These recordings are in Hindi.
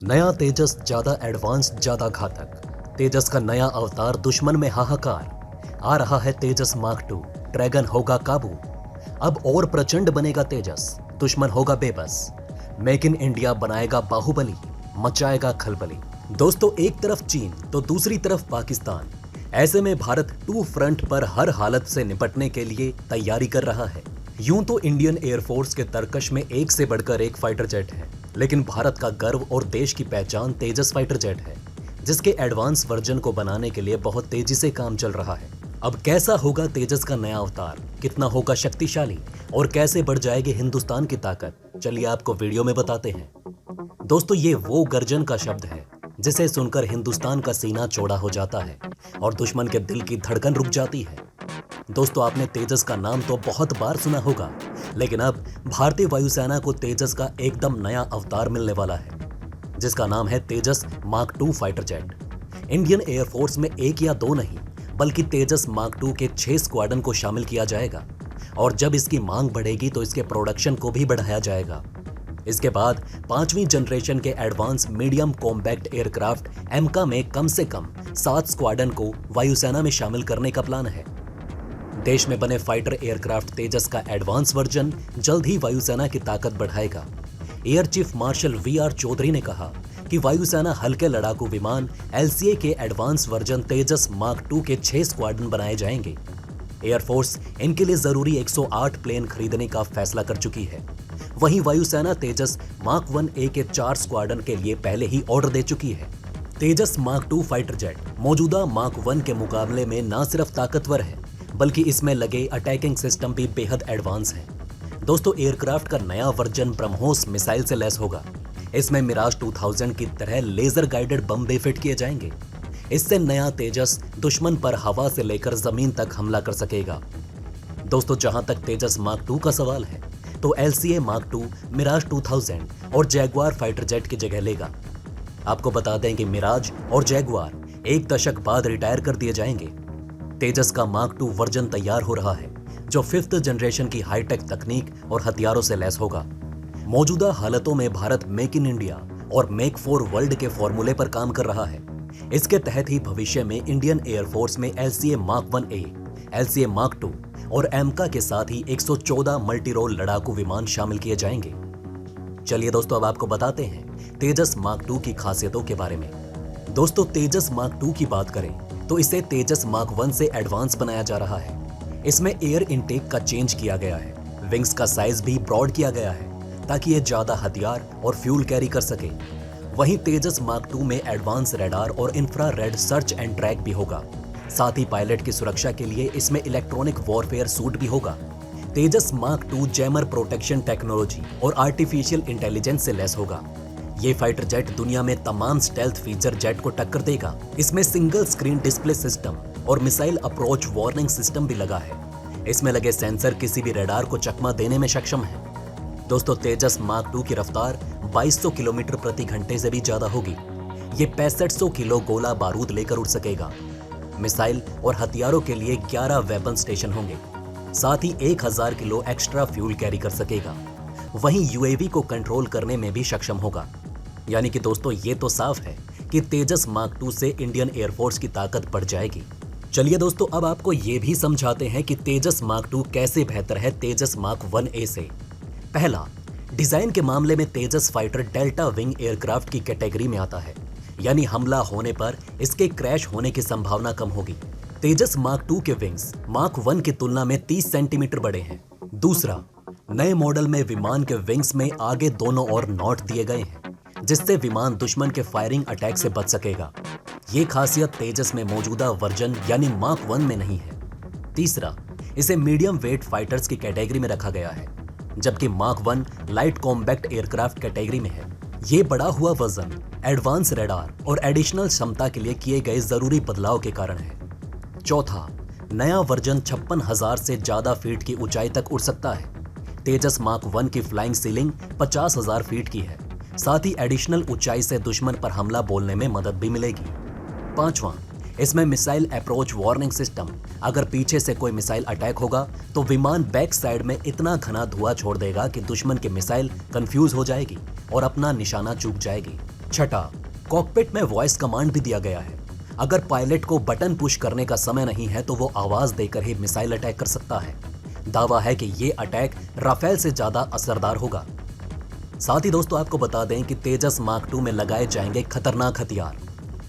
नया तेजस ज्यादा एडवांस ज्यादा घातक। तेजस का नया अवतार दुश्मन में हाहाकार। आ रहा है तेजस मार्क टू। ड्रैगन होगा काबू। अब और प्रचंड बनेगा तेजस, दुश्मन होगा बेबस। मेक इन इंडिया बनाएगा बाहुबली, मचाएगा खलबली। दोस्तों, एक तरफ चीन तो दूसरी तरफ पाकिस्तान। ऐसे में भारत टू फ्रंट पर हर हालत से निपटने के लिए तैयारी कर रहा है। यूं तो इंडियन एयरफोर्स के तरकश में एक से बढ़कर एक फाइटर जेट है, लेकिन भारत का गर्व और देश की पहचान तेजस फाइटर जेट है, जिसके एडवांस वर्जन को बनाने के लिए बहुत तेजी से काम चल रहा है। अब कैसा होगा तेजस का नया अवतार, कितना होगा शक्तिशाली और कैसे बढ़ जाएगी हिंदुस्तान की ताकत, चलिए आपको वीडियो में बताते हैं। दोस्तों, ये वो गर्जन का शब्द है जिसे सुनकर हिंदुस्तान का सीना चौड़ा हो जाता है और दुश्मन के दिल की धड़कन रुक जाती है। दोस्तों, आपने तेजस का नाम तो बहुत बार सुना होगा, लेकिन अब भारतीय वायुसेना को तेजस का एकदम नया अवतार मिलने वाला है, जिसका नाम है Tejas mark two fighter jet. Indian air force में एक या दो नहीं, बल्कि तेजस मार्क टू के 6 स्क्वाड्रन को शामिल किया जाएगा और जब इसकी मांग बढ़ेगी तो इसके प्रोडक्शन को भी बढ़ाया जाएगा। इसके बाद 5वीं जनरेशन के एडवांस मीडियम कॉम्पैक्ट एयरक्राफ्ट एमका में कम से कम 7 स्क्वाड्रन को वायुसेना में शामिल करने का प्लान है। देश में बने फाइटर एयरक्राफ्ट तेजस का एडवांस वर्जन जल्द ही वायुसेना की ताकत बढ़ाएगा। Air chief marshal V R. Chaudhari ने कहा कि वायुसेना हल्के लड़ाकू विमान एलसीए के advance version Tejas mark two के 6 स्क्वाड्रन बनाए जाएंगे। एयरफोर्स इनके लिए जरूरी 108 प्लेन खरीदने का फैसला कर चुकी है। वहीं वायुसेना तेजस मार्क 1A के 4 स्क्वाड्रन के लिए पहले ही ऑर्डर दे चुकी है। Tejas mark two fighter jet मौजूदा मार्क 1 के मुकाबले में न सिर्फ ताकतवर है, बल्कि इसमें लगे अटैकिंग सिस्टम भी बेहद एडवांस हैं। दोस्तों, एयरक्राफ्ट का नया वर्जन ब्रह्मोस मिसाइल से लैस होगा। इसमें मिराज 2000 की तरह लेजर गाइडेड बम भी फिट किए जाएंगे। इससे नया तेजस दुश्मन पर हवा से लेकर जमीन तक हमला कर सकेगा। दोस्तों, जहां तक तेजस मार्क 2 का सवाल है, तो एलसीए मार्क 2 मिराज 2000 और जैगुआर फाइटर जेट की जगह लेगा। आपको बता दें कि मिराज और जैगुआर एक दशक बाद रिटायर कर दिए जाएंगे। तेजस का मार्क 2 वर्जन तैयार हो रहा है, जो 5th जनरेशन की हाईटेक तकनीक और हथियारों से लैस होगा। मौजूदा हालतों में भारत मेक इन इंडिया और मेक फॉर वर्ल्ड के फॉर्मूले पर काम कर रहा है। इसके तहत ही भविष्य में इंडियन एयरफोर्स में LCA mark 1A, LCA mark 2 और एमका के साथ ही 114 मल्टी रोल लड़ाकू विमान शामिल किए जाएंगे। चलिए दोस्तों, अब आपको बताते हैं तेजस मार्क 2 की खासियतों के बारे में। दोस्तों, तेजस मार्क 2 की बात करें तो इसे तेजस मार्क 1 से एडवांस बनाया जा रहा है। इसमें एयर इनटेक का चेंज किया गया है। विंग्स का साइज भी ब्रॉड किया गया है ताकि ये ज्यादा हथियार और फ्यूल कैरी कर सके। वहीं तेजस मार्क 2 में एडवांस रडार और इंफ्रारेड सर्च एंड ट्रैक भी होगा। साथ ही पायलट की सुरक्षा के लिए इसमें इलेक्ट्रॉनिक वॉरफेयर सूट भी होगा। तेजस मार्क 2 जैमर प्रोटेक्शन टेक्नोलॉजी और आर्टिफिशियल इंटेलिजेंस से लैस होगा। ये फाइटर जेट दुनिया में तमाम स्टेल्थ फीचर जेट को टक्कर देगा। इसमें सिंगल स्क्रीन डिस्प्ले सिस्टम और मिसाइल अप्रोच वार्निंग सिस्टम भी लगा है। इसमें लगे सेंसर किसी भी रडार को चकमा देने में सक्षम है। दोस्तों, तेजस मार्क 2 की रफ्तार 2200 किलोमीटर प्रति घंटे से भी ज्यादा होगी। ये 6500 किलो गोला बारूद लेकर उड़ सकेगा। मिसाइल और हथियारों के लिए 11 वेपन स्टेशन होंगे। साथ ही 1000 किलो एक्स्ट्रा फ्यूल कैरी कर सकेगा। वहीं यूएवी को कंट्रोल करने में भी सक्षम होगा। यानी कि दोस्तों, ये तो साफ है कि तेजस मार्क 2 से इंडियन एयरफोर्स की ताकत बढ़ जाएगी। चलिए दोस्तों, अब आपको ये भी समझाते हैं कि तेजस मार्क 2 कैसे बेहतर है तेजस मार्क 1A से। पहला, डिजाइन के मामले में तेजस फाइटर डेल्टा विंग एयरक्राफ्ट की कैटेगरी में आता है, यानी हमला होने पर इसके क्रैश होने की संभावना कम होगी। तेजस मार्क 2 के विंग्स मार्क 1 की तुलना में 30 सेंटीमीटर बड़े हैं। दूसरा, नए मॉडल में विमान के विंग्स में आगे दोनों ओर नॉट दिए गए हैं, जिससे विमान दुश्मन के फायरिंग अटैक से बच सकेगा। ये खासियत तेजस में मौजूदा वर्जन यानी मार्क 1 में नहीं है। तीसरा, इसे मीडियम वेट फाइटर्स की कैटेगरी में रखा गया है, जबकि mark 1 light compact aircraft category में है। ये बढ़ा हुआ वजन एडवांस रडार और एडिशनल क्षमता के लिए किए गए जरूरी बदलाव के कारण है। चौथा, नया वर्जन 56,000 से ज्यादा फीट की ऊंचाई तक उड़ सकता है। तेजस मार्क 1 की फ्लाइंग सीलिंग 50,000 फीट की है। साथ ही एडिशनल ऊंचाई से दुश्मन पर हमला बोलने में मदद भी मिलेगी। पांचवां, इसमें मिसाइल अप्रोच वार्निंग सिस्टम। अगर पीछे से कोई मिसाइल अटैक होगा तो विमान बैक साइड में इतना घना धुआं छोड़ देगा कि दुश्मन की मिसाइल कंफ्यूज हो जाएगी और अपना निशाना चूक जाएगी। छठा, कॉकपिट में वॉइस कमांड भी दिया गया है। अगर पायलट को बटन पुश करने का समय नहीं है तो वो आवाज देकर ही मिसाइल अटैक कर सकता है। दावा है कि ये अटैक राफेल से ज्यादा असरदार होगा। साथ ही दोस्तों आपको बता दें कि तेजस मार्क 2 में लगाए जाएंगे खतरनाक हथियार।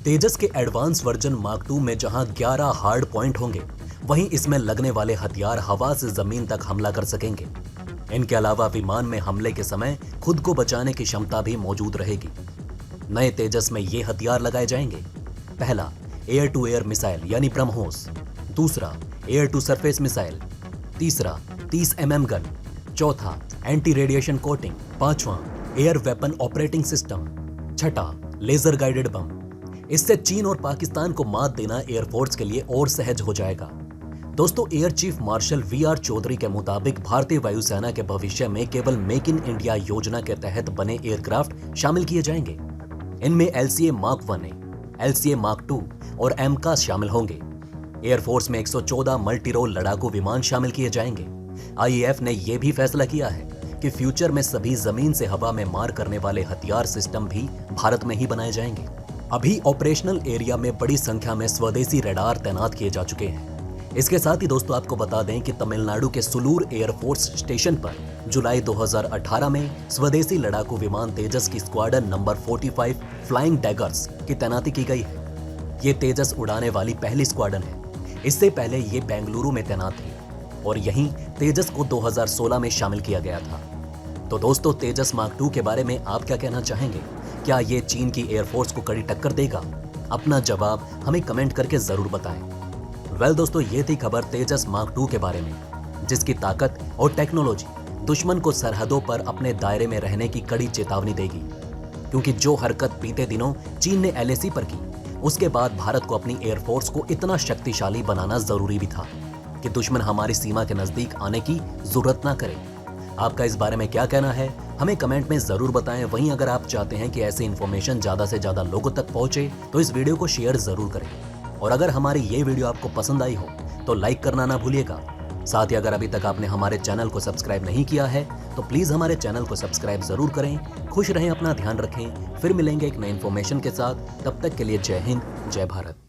तेजस के एडवांस वर्जन मार्क 2 में जहां 11 हार्ड पॉइंट होंगे, वहीं इसमें लगने वाले हथियार हवा से जमीन तक हमला कर सकेंगे। इनके अलावा विमान में हमले के समय खुद को बचाने की क्षमता भी मौजूद रहेगी। नए तेजस में ये हथियार लगाए जाएंगे। पहला, एयर टू एयर मिसाइल यानी ब्रह्मोस। दूसरा, एयर टू सरफेस मिसाइल। तीसरा, 30 mm गन। चौथा, एंटी रेडिएशन कोटिंग। पांचवा, एयर वेपन ऑपरेटिंग सिस्टम। छठा, लेजर गाइडेड बम। इससे चीन और पाकिस्तान को मात देना एयरफोर्स के लिए और सहज हो जाएगा। दोस्तों, air chief marshal VR Chaudhari के मुताबिक भारतीय वायुसेना के भविष्य में केवल मेक इन इंडिया योजना के तहत बने एयरक्राफ्ट शामिल किए जाएंगे। इनमें LCA Mark 1A, LCA Mark 2 और MCAS शामिल होंगे। एयरफोर्स में 114 मल्टी रोल लड़ाकू विमान शामिल किए जाएंगे। IAF ने यह भी फैसला किया है कि फ्यूचर में सभी जमीन से हवा में मार करने वाले हथियार सिस्टम भी भारत में ही बनाए जाएंगे। अभी ऑपरेशनल एरिया में बड़ी संख्या में स्वदेशी रडार तैनात किए जा चुके हैं। इसके साथ ही दोस्तों आपको बता दें कि तमिलनाडु के सुलूर एयरफोर्स स्टेशन पर जुलाई 2018 में स्वदेशी लड़ाकू विमान तेजस की स्क्वाड्रन नंबर 45 फ्लाइंग डैगर्स की तैनाती की गई है। ये तेजस उड़ाने वाली पहली स्क्वाड्रन है। इससे पहले ये बेंगलुरु में तैनात थी और यहीं तेजस को 2016 में शामिल किया गया था। तो दोस्तों, तेजस मार्क 2 के बारे में आप क्या कहना चाहेंगे? क्या ये चीन की एयरफोर्स को कड़ी टक्कर देगा? अपना जवाब हमें कमेंट करके जरूर बताएं। दोस्तों, ये थी खबर तेजस मार्क 2 के बारे में, जिसकी ताकत और टेक्नोलॉजी दुश्मन को सरहदों पर अपने दायरे में रहने की कड़ी चेतावनी देगी। क्योंकि जो हरकत बीते दिनों चीन ने LAC पर की, उसके बाद भारत को अपनी एयरफोर्स को इतना शक्तिशाली बनाना जरूरी भी था कि दुश्मन हमारी सीमा के नजदीक आने की जरूरत ना करे। आपका इस बारे में क्या कहना है, हमें कमेंट में जरूर बताएं। वहीं अगर आप चाहते हैं कि ऐसी इन्फॉर्मेशन ज्यादा से ज्यादा लोगों तक पहुंचे तो इस वीडियो को शेयर जरूर करें। और अगर हमारी ये वीडियो आपको पसंद आई हो तो लाइक करना ना भूलिएगा। साथ ही अगर अभी तक आपने हमारे चैनल को सब्सक्राइब नहीं किया है तो प्लीज हमारे चैनल को सब्सक्राइब जरूर करें। खुश रहें, अपना ध्यान रखें। फिर मिलेंगे एक नई इन्फॉर्मेशन के साथ। तब तक के लिए जय हिंद, जय भारत।